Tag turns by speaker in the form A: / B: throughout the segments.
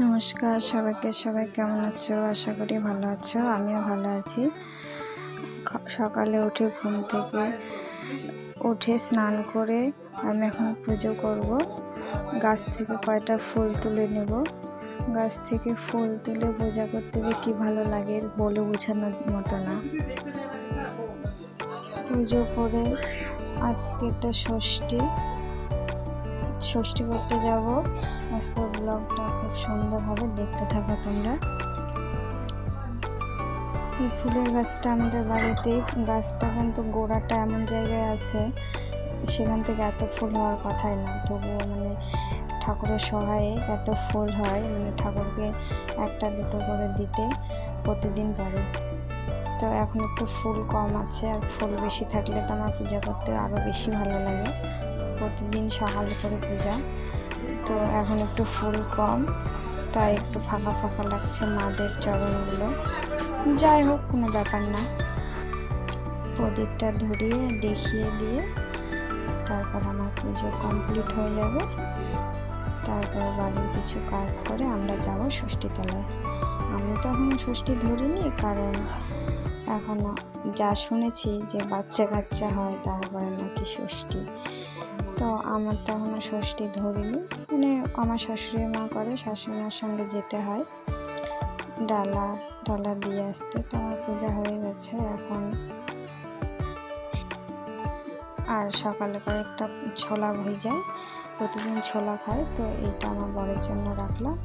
A: নমস্কার সবাইকে। সবাই কেমন আছো? আশা করি ভালো আছো। আমিও ভালো আছি। সকালে উঠে ঘুম থেকে উঠে স্নান করে আমি এখন পুজো করব। গাছ থেকে কয়টা ফুল তুলে নেব। গাছ থেকে ফুল তুলে পূজা করতে যে কি ভালো লাগে বলে বোঝানোর মতো না। পুজো করে আজকে তো ষষ্ঠী করতে যাব। আজকের ব্লগটা খুব সুন্দরভাবে দেখতে থাকো তোমরা। এই ফুলের গাছটা আমাদের বাড়িতেই। গাছটা কিন্তু গোড়াটা এমন জায়গায় আছে, সেখান থেকে এত ফুল হওয়ার কথাই না, তবুও ঠাকুরের সহায়ে এত ফুল হয়, ঠাকুরকে একটা দুটো করে দিতে প্রতিদিন পারে। তো এখন একটু ফুল কম আছে, আর ফুল বেশি থাকলে তো আমার পূজা করতে আরও বেশি ভালো লাগে। প্রতিদিন সকালে করে পূজা, তো এখন একটু ফুল কম, তাই একটু ফাঁকা ফাঁকা লাগছে মাদের চরণগুলো। যাই হোক, কোনো ব্যাপার না। প্রদীপটা ধরিয়ে দেখিয়ে দিয়ে তারপর আমার পুজো কমপ্লিট হয়ে যাবে। তারপর বাড়ির কিছু কাজ করে আমরা যাব ষষ্ঠীতলায়। আমি তো এখনও ষষ্ঠী ধরিনি, কারণ এখনও যা শুনেছি যে বাচ্চা কাচ্চা হয় তারপরে নাকি ষষ্ঠী। তো আমার তো এখনও ষষ্ঠী ধরিনি। আমার শাশুড়ি মা করে, শাশুড়ি মার সঙ্গে যেতে হয় ডালা দিয়ে আসতে। তো আমার পূজা হয়ে গেছে এখন। আর সকালে করে একটা ছোলা যায়, প্রতিদিন ছোলা খাই, তো এইটা আমার বরের জন্য রাখলাম,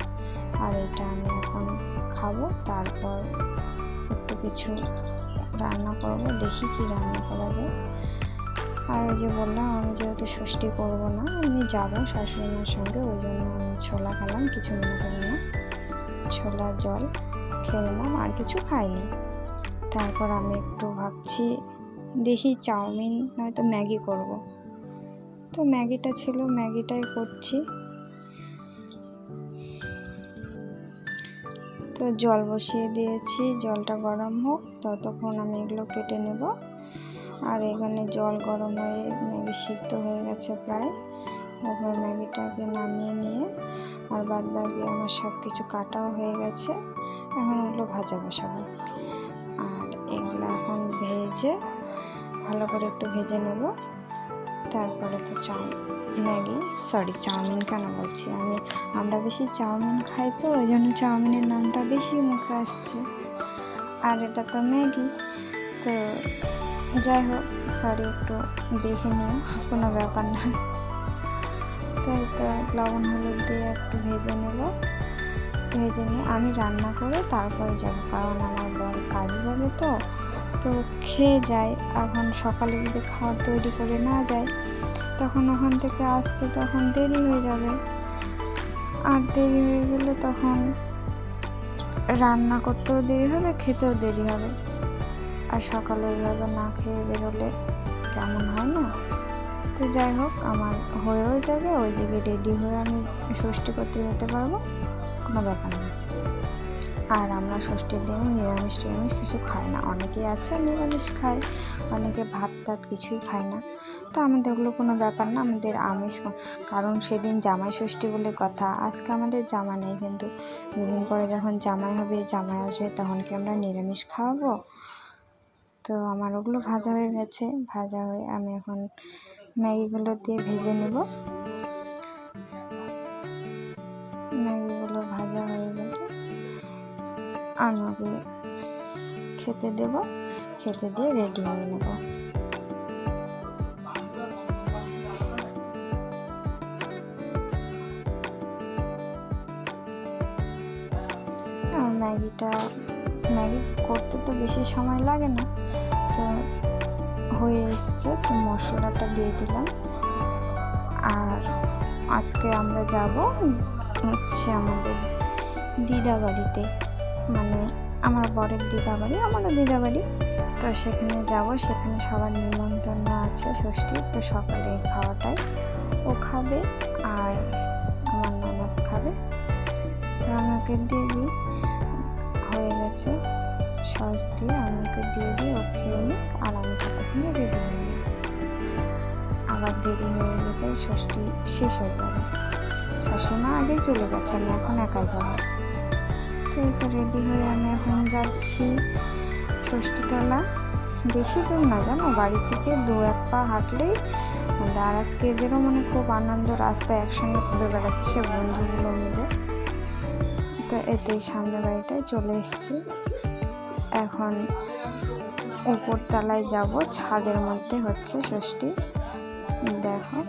A: আর এটা আমি এখন খাবো। তারপর একটু কিছু রান্না করব, দেখি কি রান্না করা যায়। আর ওই যে বললাম, আমি যেহেতু ষষ্ঠী করবো না, আমি যাবো শাশুড়ি মার সঙ্গে, ওই জন্য আমি ছোলা খেলাম, কিছু মনে করি না। ছোলা জল খেয়ে নিলাম, আর কিছু খাইনি। তারপর আমি একটু ভাবছি, দেখি চাউমিন নয়তো ম্যাগি করব। তো ম্যাগিটা ছিল, ম্যাগিটাই করছি। তো জল বসিয়ে দিয়েছি, জলটা গরম হোক, ততক্ষণ আমি এগুলো কেটে নেব। আর এখানে জল গরম হয়ে ম্যাগি সিদ্ধ হয়ে গেছে প্রায়। তারপর ম্যাগিটাকে নামিয়ে নিয়ে, আর বাদ বাকি আমার সব কিছু কাটাও হয়ে গেছে। এখন ওগুলো ভাজা বসাবো, আর এগুলো এখন ভালো করে একটু ভেজে নেব। তারপরে তো চাউমিন কেন বলছি আমরা বেশি চাউমিন খাই, তো ওই জন্য চাউমিনের নামটা বেশি মুখে আসছে। আর এটা তো ম্যাগি, তো যাই হোক, একটু দেখে নিও, কোনো ব্যাপার না। তাই তো লবণ হলুদ দিয়ে একটু ভেজে নিয়ে আমি রান্না করে তারপরে যাব, কারণ আমার বর কাজে যাবে, তো খেয়ে যায়। এখন সকালে যদি খাবার তৈরি করে না যায়, তখন ওখান থেকে আসতে তখন দেরি হয়ে যাবে, আর দেরি হয়ে গেলে তখন রান্না করতেও দেরি হবে, খেতেও দেরি হবে। আর সকালে ওইভাবে না খেয়ে বেরোলে কেমন হয় না। তো যাই হোক, আমার হয়েও যাবে, ওইদিকে রেডি হয়ে আমি ষষ্ঠী করতে যেতে পারবো, কোনো ব্যাপার না। আর আমরা ষষ্ঠীর দিনে নিরামিষ কিছু খাই না। অনেকেই আছে নিরামিষ খায়, অনেকে ভাত টাত কিছুই খায় না। তো আমাদের ওগুলো কোনো ব্যাপার না, আমাদের আমিষ, কারণ সেদিন জামাই ষষ্ঠী বলে কথা। আজকে আমাদের জামা নেই, কিন্তু দুদিন পরে যখন জামাই আসবে, তখন কি আমরা নিরামিষ খাওয়াবো? তো আমার ওগুলো ভাজা হয়ে গেছে, ভাজা হয়ে আমি এখন ম্যাগিগুলো দিয়ে ভেজে নেব। ম্যাগিগুলো ভাজা হয়ে গেলে আমি ওকে খেতে দিয়ে রেডি হয়ে নেব। আর ম্যাগি করতে তো বেশি সময় লাগে না, তো হয়ে এসছে। তো মশলাটা দিয়ে দিলাম। আর আজকে আমরা যাব আমাদের দিদা বাড়িতে, আমার বরের দিদা বাড়ি, আমারও দিদা বাড়ি। তো সেখানে যাব, সেখানে সবার নিমন্ত্রণ আছে ষষ্ঠীর। তো সকালে খাওয়াটাই ও খাবে, আর আমার ননদ খাবে। তো আমাকে দিয়ে দিই, হয়ে গেছে সস দিয়ে, আমাকে দিয়ে দিই, ও খেয়ে নিক, আর আমি ততক্ষণে রেডি হয়ে নিই। আবার দেরি হয়ে গেলে ষষ্ঠী শেষ হয়ে যাবে। শাশুড়িমা আগেই চলে গেছে, আমি এখন একাই যাবো। তো এই তো রেডি হয়ে আমি এখন যাচ্ছি ষষ্ঠীতলা। বেশি দূর না জানো, বাড়ি থেকে 2-1 পা হাঁটলেই। আর আজকে এদেরও মানে খুব আনন্দ, রাস্তায় একসঙ্গে ঘুরে বেড়াচ্ছে বন্ধুগুলো মিলে। তো এতে সামনে বাড়িটায় চলে এসেছি। এখন উপর তলায় যাব, ছাদের মধ্যে হচ্ছে ষষ্ঠী। দেখো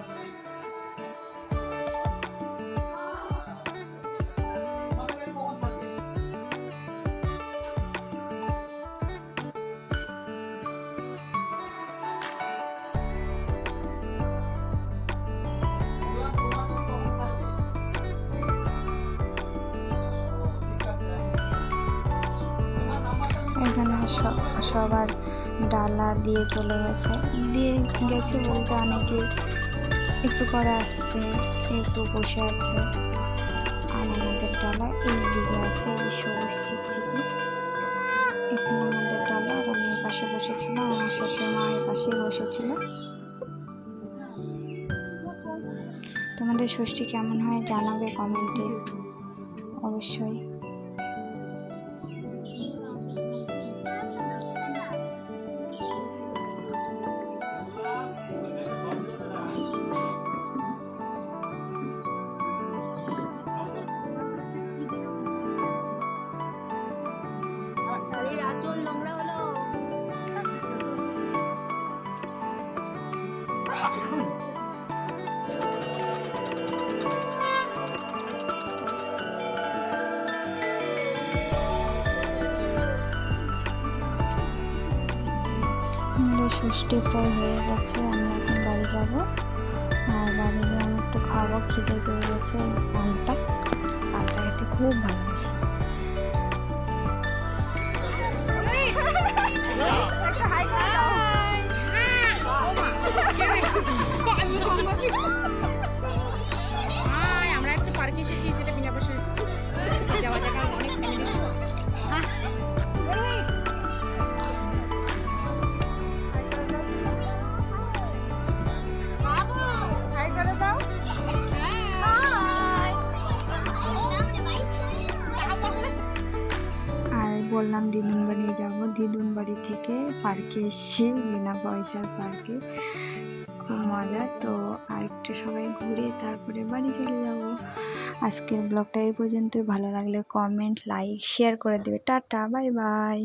A: এখানে সবার ডালা দিয়ে চলে গেছে, বলতে অনেকে একটু করে আসছে, একটু বসে আছে। আর আমাদের ডালা এই দিকে আছে, এই সবুজ চিকচিকি। এখানে আমাদের ডালা, আর আমি পাশে বসেছিলাম, আমার শাশুড়িমা এই পাশেই বসেছিল। তোমাদের ষষ্ঠী কেমন হয় জানাবে কমেন্টে অবশ্যই। আমাদের ষষ্ঠী প্রায় হয়ে গেছে, আমি এখন বাড়ি যাব। আর বাড়ি গিয়ে আমি একটু খাবো, খিদে পেয়ে গেছে। পান্তা খেতে খুব ভালোবাসি।
B: আমরা একটা পার্কে এসেছি, যেটা বিনা পয়সা যাওয়া জায়গা অনেক ফ্যামিলি।
A: আর বললাম দিদুন বাড়ি যাব, দিদুন বাড়ি থেকে পার্কে এসেছি, বিনা পয়সার পার্কে। খুব মজা। তো আর একটু সবাই ঘুরে তারপরে বাড়ি চলে যাব। আজকের ব্লগটা এই পর্যন্তই। ভালো লাগলে কমেন্ট, লাইক, শেয়ার করে দেবে। Tata, bye bye.